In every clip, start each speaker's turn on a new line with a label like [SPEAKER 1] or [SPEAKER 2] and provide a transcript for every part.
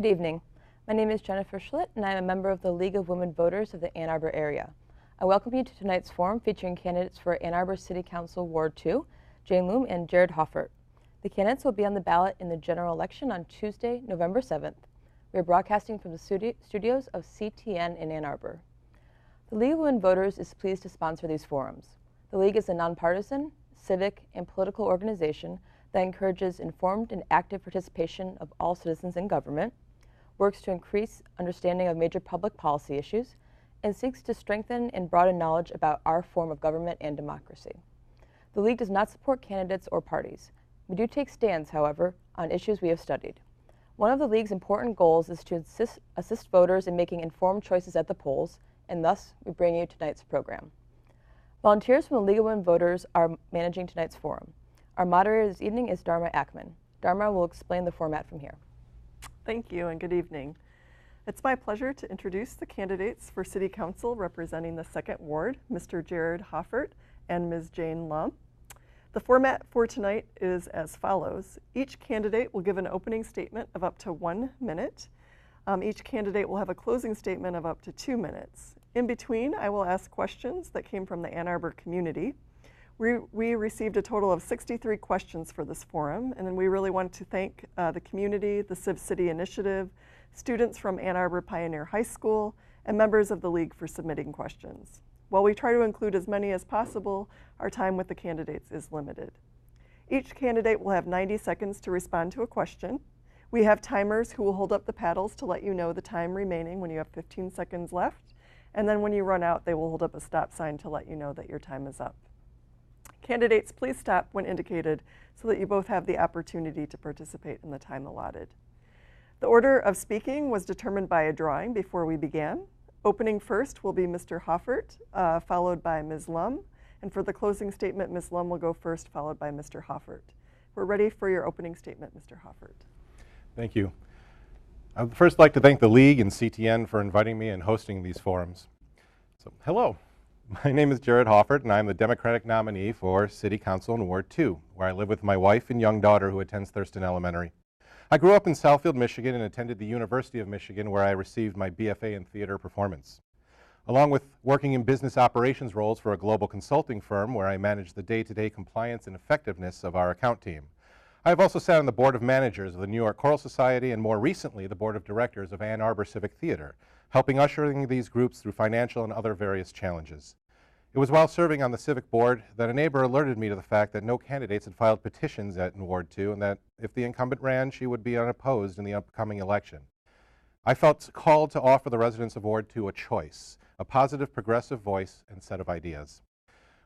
[SPEAKER 1] Good evening. My name is Jennifer Schlitt, and I am a member of the League of Women Voters of the Ann Arbor area. I welcome you to tonight's forum featuring candidates for Ann Arbor City Council Ward 2, Jane Loom and Jared Hoffert. The candidates will be on the ballot in the general election on Tuesday, November 7th. We are broadcasting from the studios of CTN in Ann Arbor. The League of Women Voters is pleased to sponsor these forums. The League is a nonpartisan, civic, and political organization that encourages informed and active participation of all citizens in government, works to increase understanding of major public policy issues, and seeks to strengthen and broaden knowledge about our form of government and democracy. The League does not support candidates or parties. We do take stands, however, on issues we have studied. One of the League's important goals is to assist voters in making informed choices at the polls, and thus we bring you tonight's program. Volunteers from the League of Women Voters are managing tonight's forum. Our moderator this evening is Dharma Ackman. Dharma will explain the format from here.
[SPEAKER 2] Thank you and good evening. It's my pleasure to introduce the candidates for City Council representing the 2nd Ward, Mr. Jared Hoffert and Ms. Jane Loom. The format for tonight is as follows. Each candidate will give an opening statement of up to 1 minute. Each candidate will have a closing statement of up to 2 minutes. In between, I will ask questions that came from the Ann Arbor community. We received a total of 63 questions for this forum, and then we really want to thank the community, the Civ City Initiative, students from Ann Arbor Pioneer High School, and members of the League for submitting questions. While we try to include as many as possible, our time with the candidates is limited. Each candidate will have 90 seconds to respond to a question. We have timers who will hold up the paddles to let you know the time remaining when you have 15 seconds left. And then when you run out, they will hold up a stop sign to let you know that your time is up. Candidates, please stop when indicated so that you both have the opportunity to participate in the time allotted. The order of speaking was determined by a drawing before we began. Opening first will be Mr. Hoffert, followed by Ms. Loom. And for the closing statement, Ms. Loom will go first, followed by Mr. Hoffert. We're ready for your opening statement, Mr. Hoffert.
[SPEAKER 3] Thank you. I would first like to thank the League and CTN for inviting me and hosting these forums. So, hello. My name is Jared Hoffert, and I'm the Democratic nominee for City Council in Ward 2, where I live with my wife and young daughter who attends Thurston Elementary. I grew up in Southfield, Michigan, and attended the University of Michigan, where I received my BFA in theater performance. Along with working in business operations roles for a global consulting firm where I managed the day-to-day compliance and effectiveness of our account team. I have also sat on the Board of Managers of the New York Choral Society and more recently the Board of Directors of Ann Arbor Civic Theater, helping ushering these groups through financial and other various challenges. It was while serving on the Civic Board that a neighbor alerted me to the fact that no candidates had filed petitions in Ward 2 and that if the incumbent ran, she would be unopposed in the upcoming election. I felt called to offer the residents of Ward 2 a choice, a positive, progressive voice and set of ideas.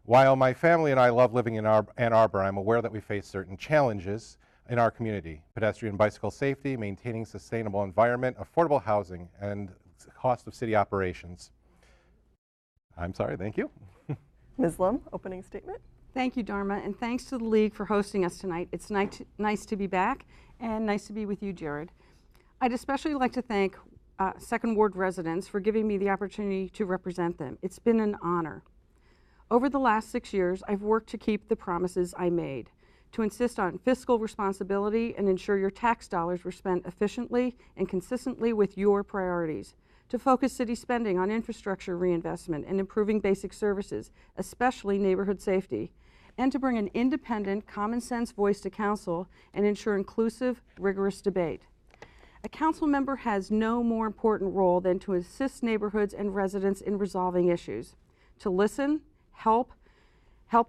[SPEAKER 3] While my family and I love living in Ann Arbor, I'm aware that we face certain challenges in our community: pedestrian bicycle safety, maintaining sustainable environment, affordable housing, and cost of city operations. I'm sorry, thank you.
[SPEAKER 2] Ms. Loom, opening statement.
[SPEAKER 4] Thank you, Dharma, and thanks to the League for hosting us tonight. It's nice to be back and nice to be with you, Jared. I'd especially like to thank 2nd Ward residents for giving me the opportunity to represent them. It's been an honor. Over the last 6 years, I've worked to keep the promises I made, to insist on fiscal responsibility and ensure your tax dollars were spent efficiently and consistently with your priorities, to focus city spending on infrastructure reinvestment and improving basic services, especially neighborhood safety, and to bring an independent, common sense voice to council and ensure inclusive, rigorous debate. A council member has no more important role than to assist neighborhoods and residents in resolving issues, to listen, help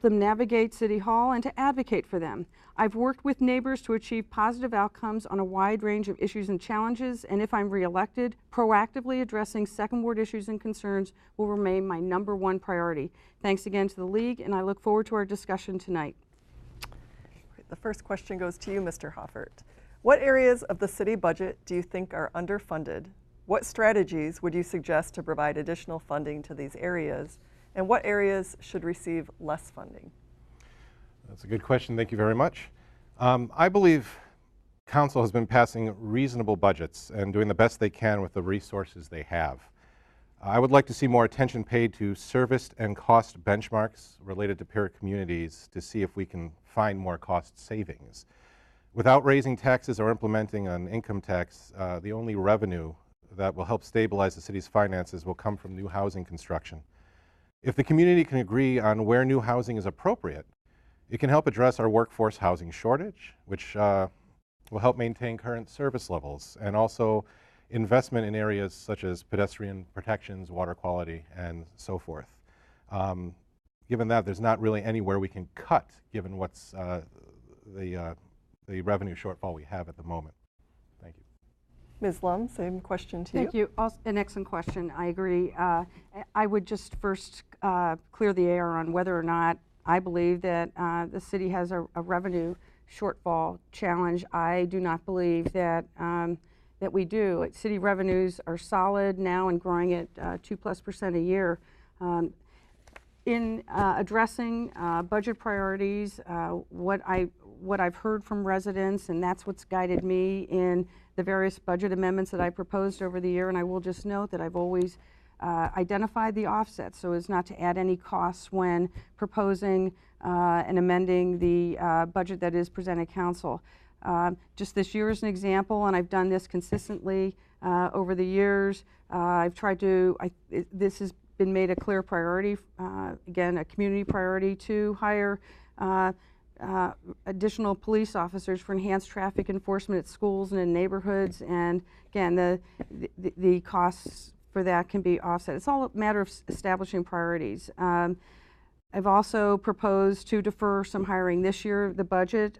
[SPEAKER 4] them navigate City Hall, and to advocate for them. I've worked with neighbors to achieve positive outcomes on a wide range of issues and challenges, and if I'm reelected, proactively addressing 2nd Ward issues and concerns will remain my #1 priority. Thanks again to the League, and I look forward to our discussion tonight.
[SPEAKER 2] The first question goes to you, Mr. Hoffert. What areas of the city budget do you think are underfunded? What strategies would you suggest to provide additional funding to these areas? And what areas should receive less funding?
[SPEAKER 3] That's a good question. Thank you very much. I believe Council has been passing reasonable budgets and doing the best they can with the resources they have. I would like to see more attention paid to service and cost benchmarks related to peer communities to see if we can find more cost savings. Without raising taxes or implementing an income tax, the only revenue that will help stabilize the city's finances will come from new housing construction. If the community can agree on where new housing is appropriate, it can help address our workforce housing shortage, which will help maintain current service levels, and also investment in areas such as pedestrian protections, water quality, and so forth. Given that, there's not really anywhere we can cut, given what's the revenue shortfall we have at the moment. Thank you.
[SPEAKER 2] Ms. Lum, same question to you.
[SPEAKER 4] Thank you. Also, an excellent question. I agree. I would just first clear the air on whether or not I believe that the city has a revenue shortfall challenge. I do not believe that that we do. City revenues are solid now and growing at 2+% a year. In addressing budget priorities, what I've heard from residents, and that's what's guided me in the various budget amendments that I proposed over the year, and I will just note that I've always identified the offsets so as not to add any costs when proposing and amending the budget that is presented council. Just this year as an example, and I've done this consistently over the years, I've tried to, this has been made a clear priority, again, a community priority to hire additional police officers for enhanced traffic enforcement at schools and in neighborhoods, and again, the costs for that can be offset. It's all a matter of establishing priorities. I've also proposed to defer some hiring this year. The budget,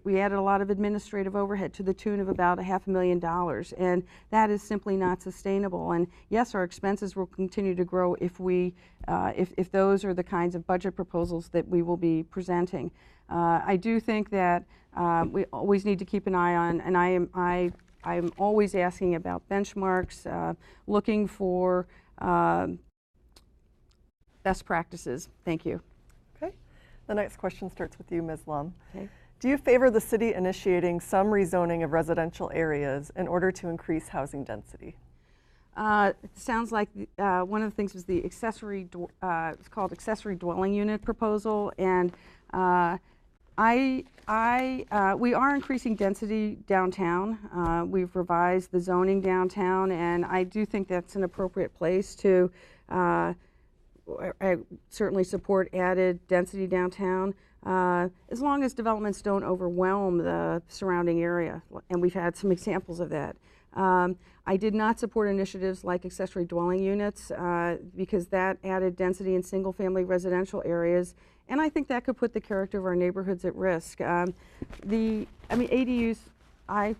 [SPEAKER 4] we added a lot of administrative overhead to the tune of about $500,000, and that is simply not sustainable. And yes, our expenses will continue to grow if we, if those are the kinds of budget proposals that we will be presenting. I do think that we always need to keep an eye on, and I'm always asking about benchmarks, looking for best practices. Thank you.
[SPEAKER 2] Okay. The next question starts with you, Ms. Lum.
[SPEAKER 4] Okay.
[SPEAKER 2] Do you favor the city initiating some rezoning of residential areas in order to increase housing density?
[SPEAKER 4] It sounds like one of the things was the accessory, it's called accessory dwelling unit proposal, and we are increasing density downtown. We've revised the zoning downtown, and I do think that's an appropriate place to I certainly support added density downtown, as long as developments don't overwhelm the surrounding area, and we've had some examples of that. I did not support initiatives like accessory dwelling units because that added density in single-family residential areas, and I think that could put the character of our neighborhoods at risk. ADUs, I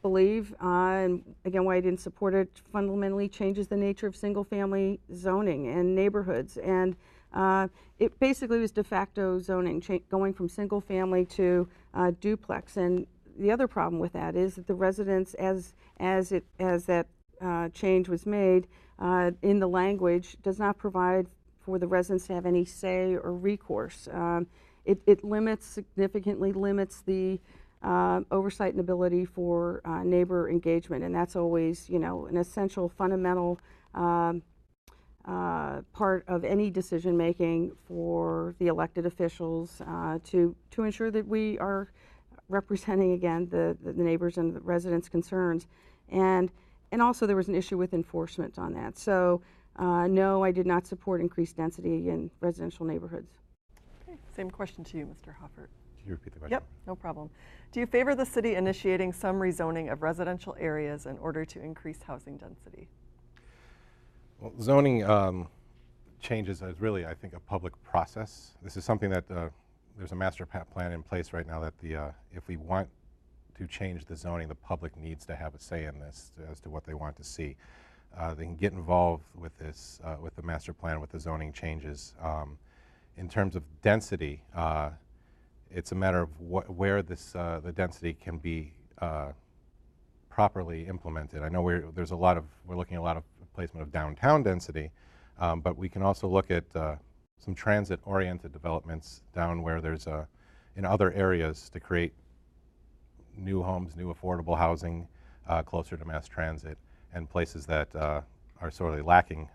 [SPEAKER 4] believe, and again, why I didn't support it, fundamentally changes the nature of single-family zoning and neighborhoods, and it basically was de facto zoning, going from single-family to duplex. And the other problem with that is that the residents, as that change was made in the language, does not provide for the residents to have any say or recourse. It significantly limits the oversight and ability for neighbor engagement, and that's always, an essential, fundamental part of any decision making for the elected officials to ensure that we are representing, again, the neighbors and the residents' concerns. And also there was an issue with enforcement on that. So no, I did not support increased density in residential neighborhoods.
[SPEAKER 2] Okay. Same question to you, Mr. Hoffert.
[SPEAKER 3] Can you repeat the question?
[SPEAKER 2] Yep, no problem. Do you favor the city initiating some rezoning of residential areas in order to increase housing density?
[SPEAKER 3] Well, zoning changes is really, I think, a public process. This is something that there's a master plan in place right now that if we want to change the zoning, the public needs to have a say in this as to what they want to see. They can get involved with this, with the master plan, with the zoning changes. In terms of density, it's a matter of where the density can be properly implemented. I know we're looking at a lot of placement of downtown density, but we can also look at some transit-oriented developments down where there's in other areas to create new homes, new affordable housing closer to mass transit, and places that are sorely lacking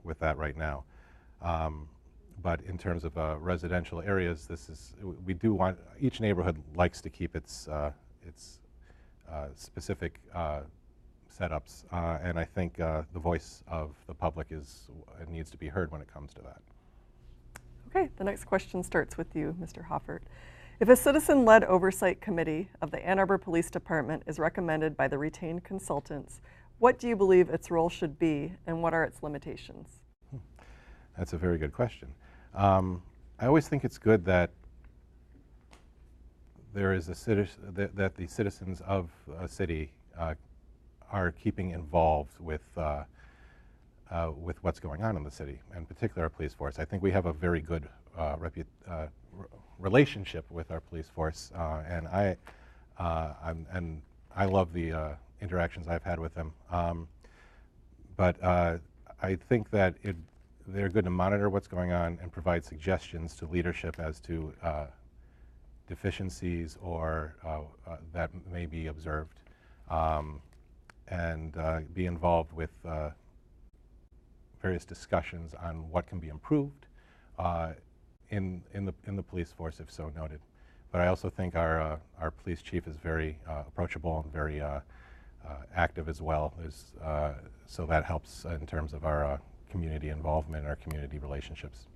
[SPEAKER 3] with that right now. but in terms of residential areas, we do want, each neighborhood likes to keep its specific setups, and I think the voice of the public needs to be heard when it comes to that.
[SPEAKER 2] Okay, the next question starts with you, Mr. Hoffert. If a citizen-led oversight committee of the Ann Arbor Police Department is recommended by the retained consultants, what do you believe its role should be, and what are its limitations?
[SPEAKER 3] That's a very good question. I always think it's good that there is that the citizens of a city are keeping involved with what's going on in the city, and particularly our police force. I think we have a very good relationship with our police force, and I love the interactions I've had with them. But I think that they're good to monitor what's going on and provide suggestions to leadership as to deficiencies or that may be observed, and be involved with various discussions on what can be improved in the police force, if so noted. But I also think our police chief is very approachable and very active as well. So that helps in terms of our community involvement and our community relationships.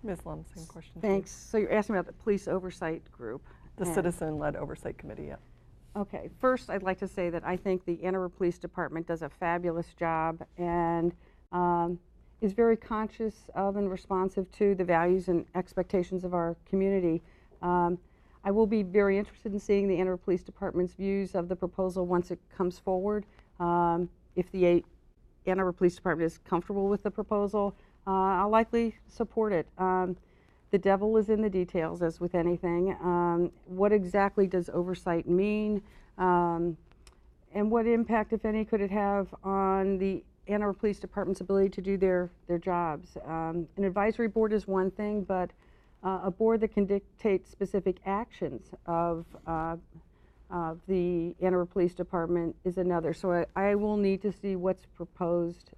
[SPEAKER 2] Ms. Lum, same question.
[SPEAKER 4] Thanks. So you're asking about the police oversight group.
[SPEAKER 2] The citizen-led oversight committee, yeah.
[SPEAKER 4] Okay, first I'd like to say that I think the Ann Arbor Police Department does a fabulous job and is very conscious of and responsive to the values and expectations of our community. I will be very interested in seeing the Ann Arbor Police Department's views of the proposal once it comes forward. If the Ann Arbor Police Department is comfortable with the proposal, I'll likely support it. The devil is in the details, as with anything. What exactly does oversight mean? And what impact, if any, could it have on the Ann Arbor Police Department's ability to do their jobs? An advisory board is one thing, but a board that can dictate specific actions of the Ann Arbor Police Department is another. So I will need to see what's proposed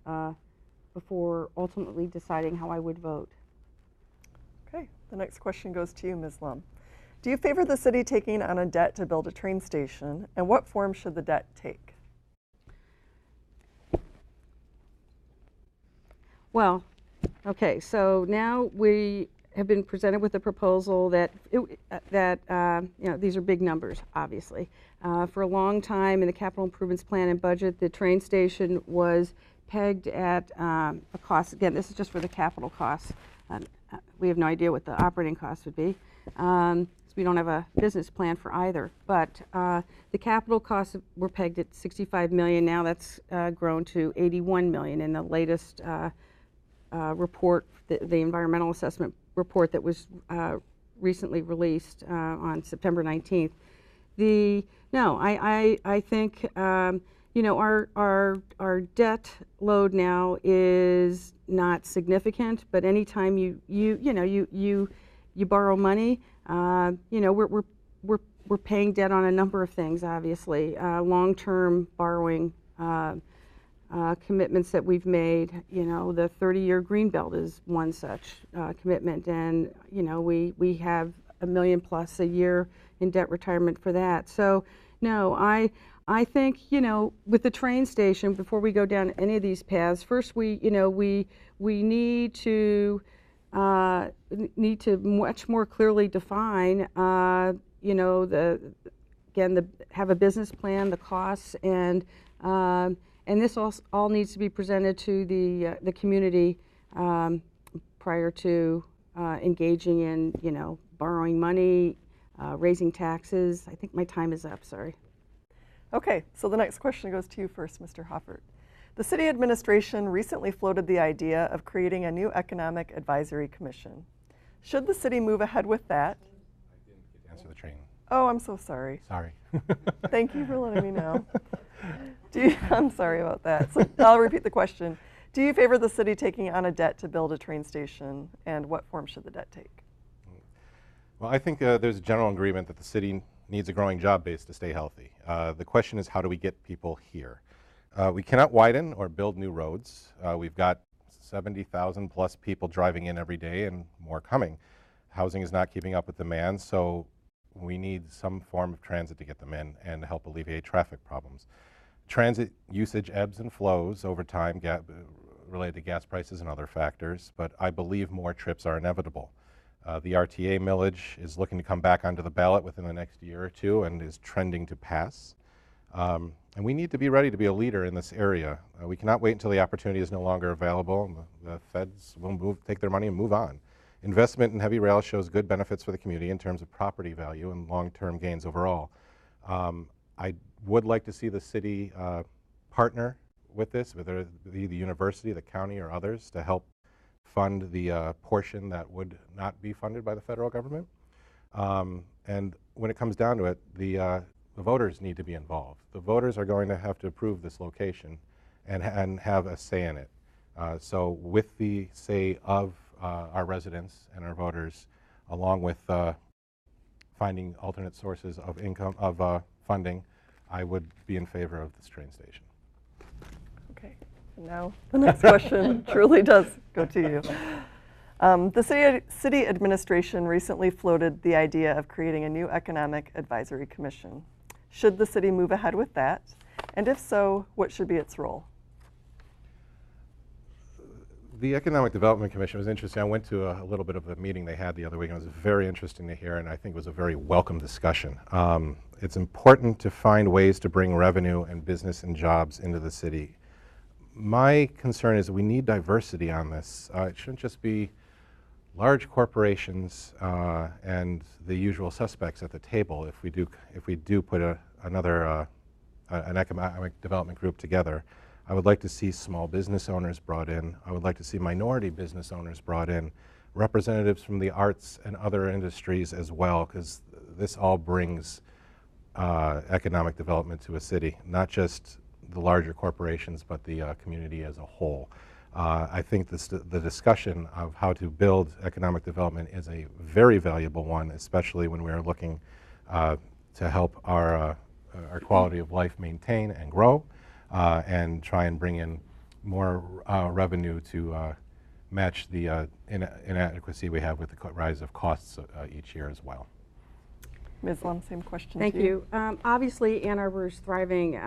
[SPEAKER 4] before ultimately deciding how I would vote.
[SPEAKER 2] Okay, the next question goes to you, Ms. Lum. Do you favor the city taking on a debt to build a train station, and what form should the debt take?
[SPEAKER 4] Well, okay, so now we have been presented with a proposal that, you know, these are big numbers, obviously. For a long time in the capital improvements plan and budget, the train station was pegged at a cost. Again, this is just for the capital costs. We have no idea what the operating costs would be. So we don't have a business plan for either. But the capital costs were pegged at $65 million. Now that's grown to $81 million in the latest report, the environmental assessment report that was recently released on September 19th. I think you know, our debt load now is not significant, but anytime you borrow money, you know, we're paying debt on a number of things. Obviously, long-term borrowing commitments that we've made. You know, the 30-year Greenbelt is one such commitment, and you know, we have $1 million+ a year in debt retirement for that. So, no, I think, you know, with the train station, before we go down any of these paths, first we need to much more clearly define, you know, have a business plan, the costs, and this all needs to be presented to the community prior to engaging in, you know, borrowing money, raising taxes. I think my time is up. Sorry.
[SPEAKER 2] Okay, so the next question goes to you first, Mr. Hoffert. The city administration recently floated the idea of creating a new economic advisory commission. Should the city move ahead with that?
[SPEAKER 3] I didn't get to answer the train.
[SPEAKER 2] Oh, I'm so sorry.
[SPEAKER 3] Sorry.
[SPEAKER 2] Thank you for letting me know. I'm sorry about that. So I'll repeat the question. Do you favor the city taking on a debt to build a train station, and what form should the debt take?
[SPEAKER 3] Well, I think there's a general agreement that the city needs a growing job base to stay healthy. The question is, how do we get people here? We cannot widen or build new roads. We've got 70,000 plus people driving in every day and more coming. Housing is not keeping up with demand, so we need some form of transit to get them in and help alleviate traffic problems. Transit usage ebbs and flows over time related to gas prices and other factors, but I believe more trips are inevitable. The RTA millage is looking to come back onto the ballot within the next year or two and is trending to pass. And we need to be ready to be a leader in this area. We cannot wait until the opportunity is no longer available and the feds will take their money and move on. Investment in heavy rail shows good benefits for the community in terms of property value and long-term gains overall. I would like to see the city partner with this, whether it be the university, the county, or others, to help fund the portion that would not be funded by the federal government. And when it comes down to it, the voters need to be involved. The voters are going to have to approve this location and have a say in it. So with the say of our residents and our voters, along with finding alternate sources of income, of funding, I would be in favor of this train station.
[SPEAKER 2] Okay, and now the next question truly does go to you. The city administration recently floated the idea of creating a new economic advisory commission. Should the city move ahead with that? And if so, what should be its role?
[SPEAKER 3] The Economic Development Commission was interesting. I went to a little bit of a meeting they had the other week, and it was very interesting to hear, and I think it was a very welcome discussion. It's important to find ways to bring revenue and business and jobs into the city. My concern is we need diversity on this. It shouldn't just be large corporations and the usual suspects at the table. If we do put an economic development group together, I would like to see small business owners brought in. I would like to see minority business owners brought in, representatives from the arts and other industries as well, because this all brings economic development to a city, not just the larger corporations, but the community as a whole. I think the discussion of how to build economic development is a very valuable one, especially when we are looking to help our quality of life maintain and grow, and try and bring in more revenue to match the inadequacy we have with the rise of costs each year as well.
[SPEAKER 2] Ms. Lum, same question
[SPEAKER 4] Thank
[SPEAKER 2] to you.
[SPEAKER 4] you. Obviously, Ann Arbor is thriving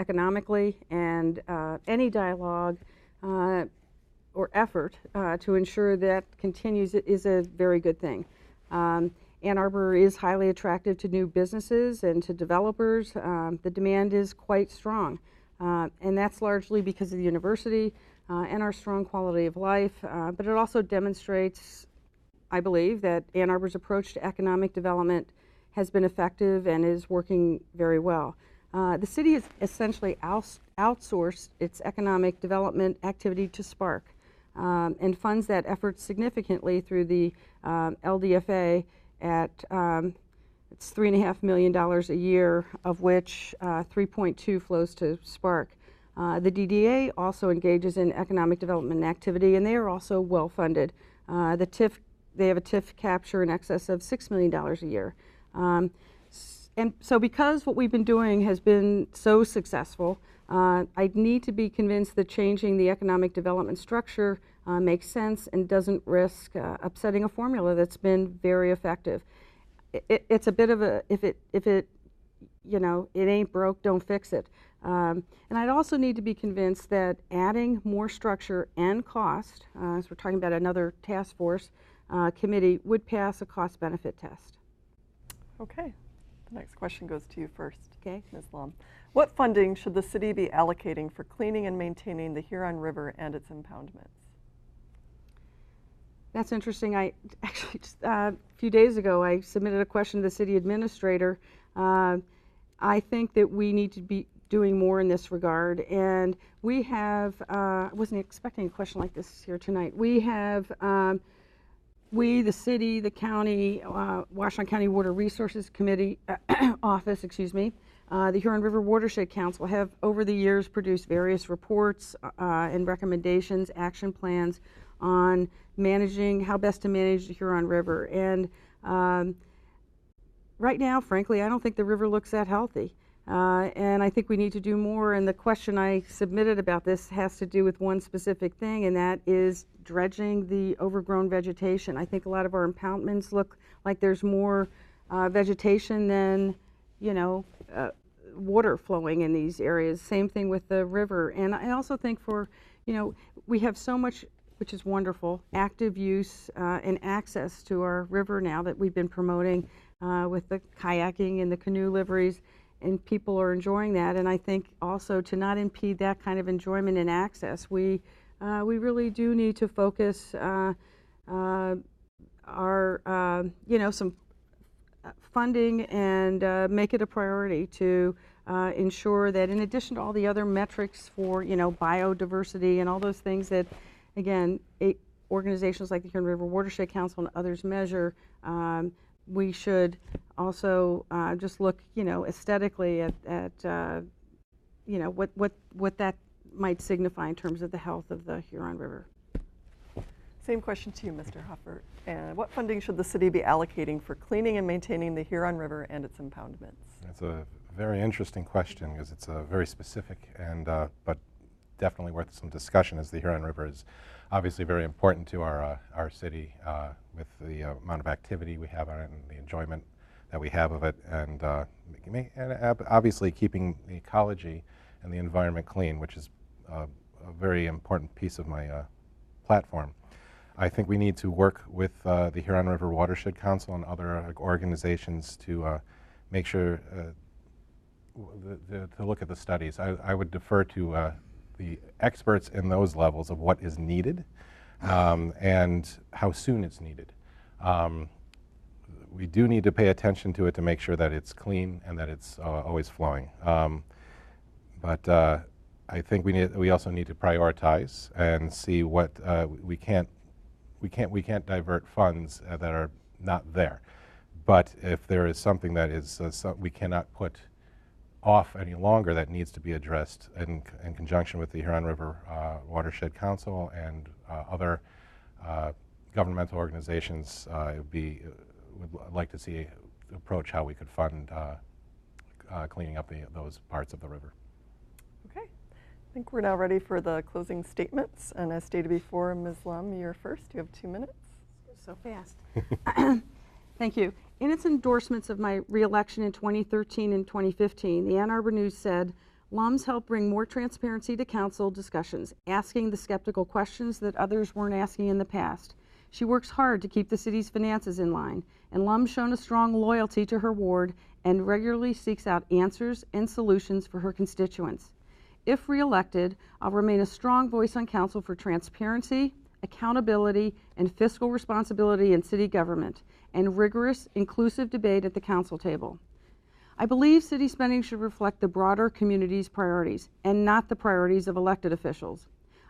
[SPEAKER 4] economically, and any dialogue or effort to ensure that continues is a very good thing. Ann Arbor is highly attractive to new businesses and to developers. The demand is quite strong, and that's largely because of the university and our strong quality of life, but it also demonstrates, I believe, that Ann Arbor's approach to economic development has been effective and is working very well. The city has essentially outsourced its economic development activity to Spark and funds that effort significantly through the LDFA at it's $3.5 million a year, of which 3.2 flows to Spark. The DDA also engages in economic development activity, and they are also well funded. They have a TIF capture in excess of $6 million a year. And so because what we've been doing has been so successful, I need to be convinced that changing the economic development structure makes sense and doesn't risk upsetting a formula that's been very effective. It's a bit of a, if it ain't broke, don't fix it. And I'd also need to be convinced that adding more structure and cost, as we're talking about another task force committee, would pass a cost-benefit test.
[SPEAKER 2] Okay. The next question goes to you first.
[SPEAKER 4] Okay.
[SPEAKER 2] Ms. Lum. What funding should the city be allocating for cleaning and maintaining the Huron River and its impoundments?
[SPEAKER 4] That's interesting. I actually just a few days ago I submitted a question to the city administrator. I think that we need to be doing more in this regard, and we have. I wasn't expecting a question like this here tonight. We have. We, the city, the county, Washington County Water Resources Committee office, the Huron River Watershed Council have over the years produced various reports and recommendations, action plans on managing, how best to manage the Huron River. And right now, frankly, I don't think the river looks that healthy. And I think we need to do more, and the question I submitted about this has to do with one specific thing, and that is dredging the overgrown vegetation. I think a lot of our impoundments look like there's more vegetation than, water flowing in these areas. Same thing with the river. And I also think we have so much, which is wonderful, active use and access to our river now that we've been promoting with the kayaking and the canoe liveries, and people are enjoying that. And I think also to not impede that kind of enjoyment and access, we really do need to focus our some funding and make it a priority to ensure that, in addition to all the other metrics for biodiversity and all those things that, again, organizations like the Huron River Watershed Council and others measure, we should also just look aesthetically at what that might signify in terms of the health of the Huron River.
[SPEAKER 2] Same question to you, Mr. Hoffert. And what funding should the city be allocating for cleaning and maintaining the Huron River and its impoundments?
[SPEAKER 3] That's a very interesting question because it's very specific and but definitely worth some discussion, as the Huron River is obviously very important to our city with the amount of activity we have on it and the enjoyment that we have of it, and obviously keeping the ecology and the environment clean, which is a very important piece of my platform. I think we need to work with the Huron River Watershed Council and other organizations to make sure to look at the studies. I would defer to the experts in those levels of what is needed and how soon it's needed. We do need to pay attention to it to make sure that it's clean and that it's always flowing. But I think we also need to prioritize and see what we can't divert funds that are not there. But if there is something that is we cannot put off any longer, that needs to be addressed in conjunction with the Huron River Watershed Council and other governmental organizations, would like to see approach how we could fund cleaning up those parts of the river.
[SPEAKER 2] Okay, I think we're now ready for the closing statements. And as stated before, Ms. Lum, you're first. You have 2 minutes.
[SPEAKER 4] So fast. Thank you. In its endorsements of my re-election in 2013 and 2015, the Ann Arbor News said, "Lum's help bring more transparency to council discussions, asking the skeptical questions that others weren't asking in the past. She works hard to keep the city's finances in line, and Lum's shown a strong loyalty to her ward and regularly seeks out answers and solutions for her constituents. If re-elected, I'll remain a strong voice on council for transparency, accountability, and fiscal responsibility in city government, and rigorous, inclusive debate at the council table. I believe city spending should reflect the broader community's priorities and not the priorities of elected officials.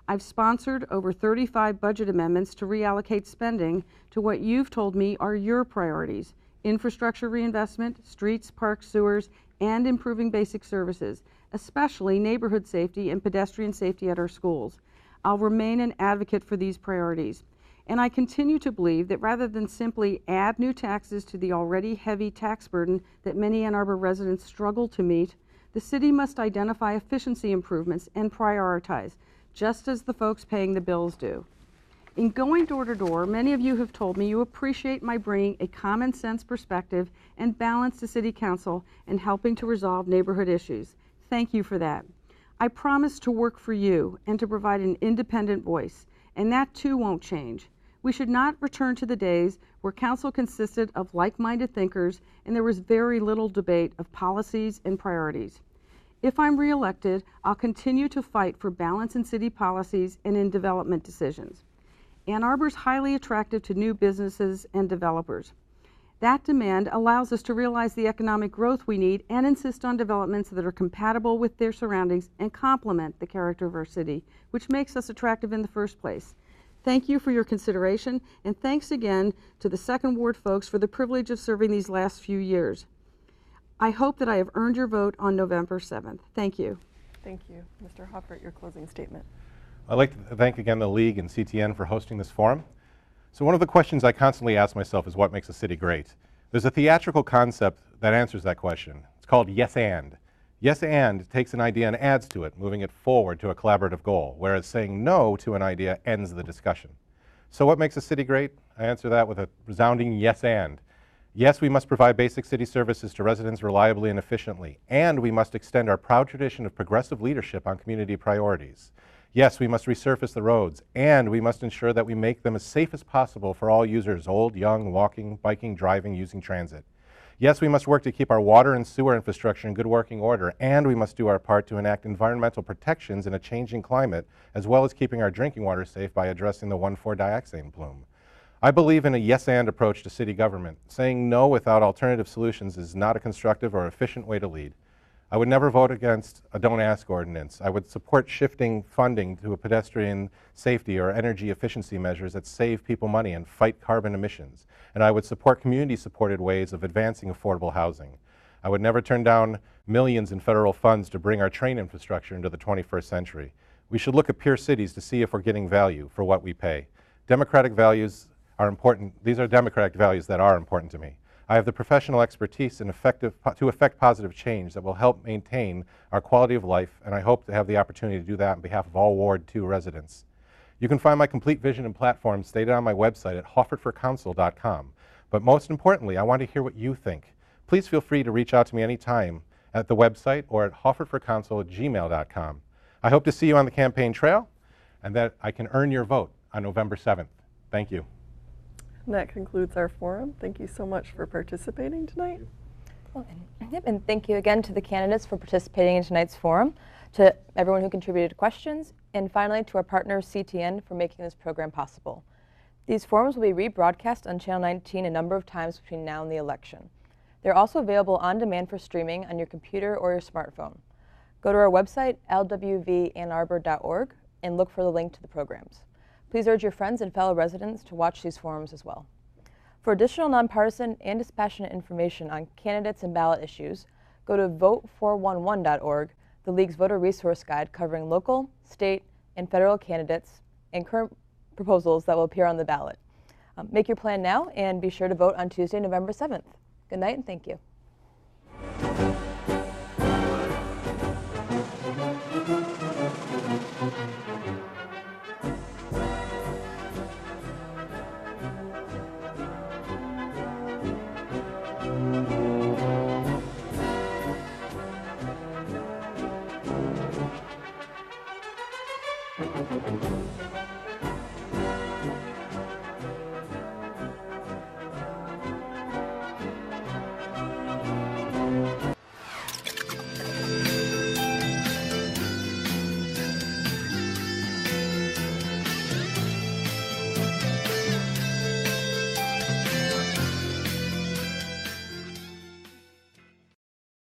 [SPEAKER 4] I've sponsored over 35 budget amendments to reallocate spending to what you've told me are your priorities: infrastructure reinvestment, streets, parks, sewers, and improving basic services, especially neighborhood safety and pedestrian safety at our schools. I'll remain an advocate for these priorities. And I continue to believe that rather than simply add new taxes to the already heavy tax burden that many Ann Arbor residents struggle to meet, the city must identify efficiency improvements and prioritize, just as the folks paying the bills do. In going door to door, many of you have told me you appreciate my bringing a common sense perspective and balance to City Council and helping to resolve neighborhood issues. Thank you for that. I promise to work for you and to provide an independent voice, and that too won't change. We should not return to the days where council consisted of like-minded thinkers and there was very little debate of policies and priorities. If I'm re-elected, I'll continue to fight for balance in city policies and in development decisions. Ann Arbor's highly attractive to new businesses and developers. That demand allows us to realize the economic growth we need and insist on developments that are compatible with their surroundings and complement the character of our city, which makes us attractive in the first place. Thank you for your consideration, and thanks again to the Second Ward folks for the privilege of serving these last few years. I hope that I have earned your vote on November 7th. Thank you.
[SPEAKER 2] Thank you. Mr. Hoffert, your closing statement.
[SPEAKER 3] I'd like to thank again the League and CTN for hosting this forum. So one of the questions I constantly ask myself is what makes a city great? There's a theatrical concept that answers that question. It's called yes and. Yes and takes an idea and adds to it, moving it forward to a collaborative goal, whereas saying no to an idea ends the discussion. So what makes a city great? I answer that with a resounding yes and. Yes, we must provide basic city services to residents reliably and efficiently, and we must extend our proud tradition of progressive leadership on community priorities. Yes, we must resurface the roads, and we must ensure that we make them as safe as possible for all users, old, young, walking, biking, driving, using transit. Yes, we must work to keep our water and sewer infrastructure in good working order, and we must do our part to enact environmental protections in a changing climate, as well as keeping our drinking water safe by addressing the 1,4-dioxane plume. I believe in a yes-and approach to city government. Saying no without alternative solutions is not a constructive or efficient way to lead. I would never vote against a don't ask ordinance. I would support shifting funding to a pedestrian safety or energy efficiency measures that save people money and fight carbon emissions. And I would support community-supported ways of advancing affordable housing. I would never turn down millions in federal funds to bring our train infrastructure into the 21st century. We should look at peer cities to see if we're getting value for what we pay. Democratic values are important. These are democratic values that are important to me. I have the professional expertise and to effect positive change that will help maintain our quality of life, and I hope to have the opportunity to do that on behalf of all Ward 2 residents. You can find my complete vision and platform stated on my website at hoffertforcouncil.com. But most importantly, I want to hear what you think. Please feel free to reach out to me anytime at the website or at hoffertforcouncil@gmail.com. I hope to see you on the campaign trail and that I can earn your vote on November 7th. Thank you.
[SPEAKER 2] And that concludes our forum. Thank you so much for participating tonight.
[SPEAKER 1] Well, and thank you again to the candidates for participating in tonight's forum, to everyone who contributed questions, and finally to our partner CTN for making this program possible. These forums will be rebroadcast on Channel 19 a number of times between now and the election. They're also available on demand for streaming on your computer or your smartphone. Go to our website, lwvannarbor.org, and look for the link to the programs. Please urge your friends and fellow residents to watch these forums as well. For additional nonpartisan and dispassionate information on candidates and ballot issues, go to vote411.org, the League's voter resource guide covering local, state, and federal candidates and current proposals that will appear on the ballot. Make your plan now and be sure to vote on Tuesday, November 7th. Good night and thank you.